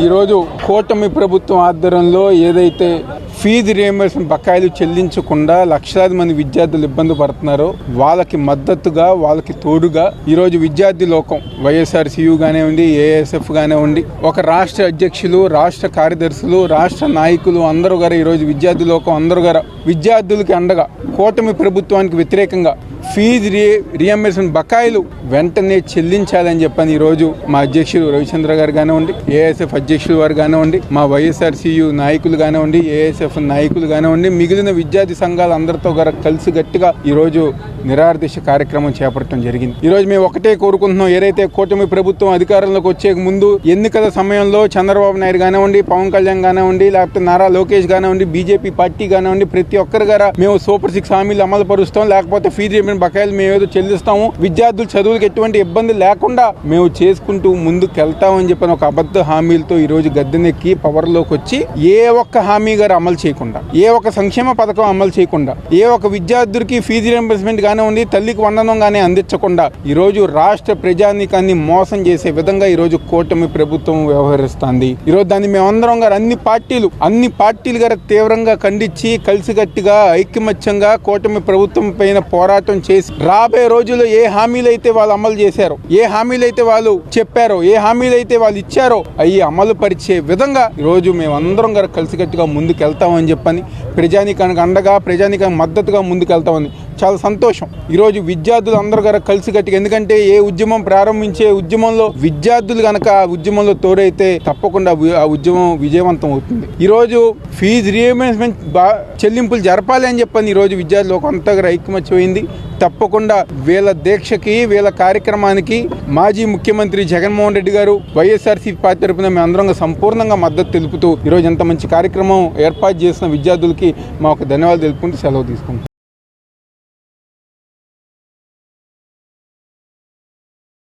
ఈరోజు కూటమి ప్రభుత్వం ఆధ్వర్యంలో ఏదైతే ఫీజు రియంబర్స్మెంట్ బకాయిలు చెల్లించకుండా లక్షలాది మంది విద్యార్థులు ఇబ్బంది పడుతున్నారో వాళ్ళకి మద్దతుగా, వాళ్ళకి తోడుగా ఈరోజు విద్యార్థి లోకం వైఎస్ఆర్సీయూ కానివ్వండి, ఏఎస్ఎఫ్ కానివ్వండి, ఒక రాష్ట్ర అధ్యక్షులు, రాష్ట్ర కార్యదర్శులు, రాష్ట్ర నాయకులు అందరూ గారు ఈరోజు విద్యార్థి లోకం అందరూ గారు విద్యార్థులకి అండగా కూటమి ప్రభుత్వానికి వ్యతిరేకంగా ఫీజు రియంబర్స్మెంట్ బకాయిలు వెంటనే చెల్లించాలని చెప్పని ఈరోజు మా అధ్యక్షుడు రవిచంద్ర గారు కానివ్వండి, ఏఎస్ఎఫ్ అధ్యక్షులు వారు కానివ్వండి, మా వైఎస్ఆర్సీయూ నాయకులు కానివ్వండి, ఏఎస్ఎఫ్ నాయకులు కానివ్వండి, మిగిలిన విద్యార్థి సంఘాలు అందరితో కలిసి గట్టిగా ఈరోజు నిరాహారదీక్ష కార్యక్రమం చేపట్టడం జరిగింది. ఈరోజు మేము ఒకటే కోరుకుంటున్నాం, ఏదైతే కూటమి ప్రభుత్వం అధికారంలోకి వచ్చే ముందు ఎన్నికల సమయంలో చంద్రబాబు నాయుడు కానివ్వండి, పవన్ కళ్యాణ్ కానివ్వండి, లేకపోతే నారా లోకేష్ కానివ్వండి, బీజేపీ పార్టీ కానివ్వండి, ప్రతి ఒక్కరి గారా మేము సూపర్ 6 హామీలు అమలు పరుస్తాం, లేకపోతే ఫీజు బకాయిలు మేము ఏదో చెల్లిస్తాము, విద్యార్థులు చదువులకు ఎటువంటి ఇబ్బంది లేకుండా మేము చేసుకుంటూ ముందుకు వెళ్తామని చెప్పిన ఒక అబద్ధ హామీలతో ఈ రోజు గద్దెనెక్కి పవర్లోకి వచ్చి ఏ ఒక్క హామీ గారు అమలు చేయకుండా, ఏ ఒక్క సంక్షేమ పథకం అమలు చేయకుండా, ఏ ఒక్క విద్యార్థులకి ఫీజు రియంబర్స్మెంట్ కానివ్వండి, తల్లికి వందనం కానీ అందించకుండా ఈరోజు రాష్ట్ర ప్రజానీకాన్ని మోసం చేసే విధంగా ఈరోజు కూటమి ప్రభుత్వం వ్యవహరిస్తుంది. ఈరోజు దాన్ని మేమందరం గారు అన్ని పార్టీలు గారు తీవ్రంగా ఖండించి కలిసికట్టుగా ఐకమత్యంగా కూటమి ప్రభుత్వం పైన పోరాటం చేసి రాబోయే రోజుల్లో ఏ హామీలు అయితే వాళ్ళు అమలు చేశారో, ఏ హామీలు అయితే వాళ్ళు చెప్పారో, ఏ హామీలు అయితే వాళ్ళు ఇచ్చారో అవి అమలు పరిచే విధంగా ఈరోజు మేమందరం గారు కలిసికట్టుగా ముందుకు వెళ్తామని చెప్పని, ప్రజానీకానికి అండగా, ప్రజానీకానికి మద్దతుగా ముందుకు వెళ్తామని చాలా సంతోషం. ఈరోజు విద్యార్థులు అందరూ గారు కలిసికట్టుగా, ఎందుకంటే ఏ ఉద్యమం ప్రారంభించే ఉద్యమంలో విద్యార్థులు కనుక ఆ ఉద్యమంలో తోడైతే తప్పకుండా ఆ ఉద్యమం విజయవంతం అవుతుంది. ఈరోజు ఫీజు రియంబర్స్మెంట్ చెల్లింపులు జరపాలి అని చెప్పని ఈరోజు విద్యార్థులు ఒక అంతగా ఐకమత్యమైంది. తప్పకుండా వీళ్ళ దీక్షకి, వీళ్ళ కార్యక్రమానికి మాజీ ముఖ్యమంత్రి జగన్మోహన్ రెడ్డి గారు వైఎస్ఆర్సీపీ పార్టీ తరపున మేము అందరం సంపూర్ణంగా మద్దతు తెలుపుతూ ఈరోజు ఎంత మంచి కార్యక్రమం ఏర్పాటు చేసిన విద్యార్థులకి మా ఒక ధన్యవాదాలు తెలుపుకుంటూ సెలవు తీసుకుంటాం.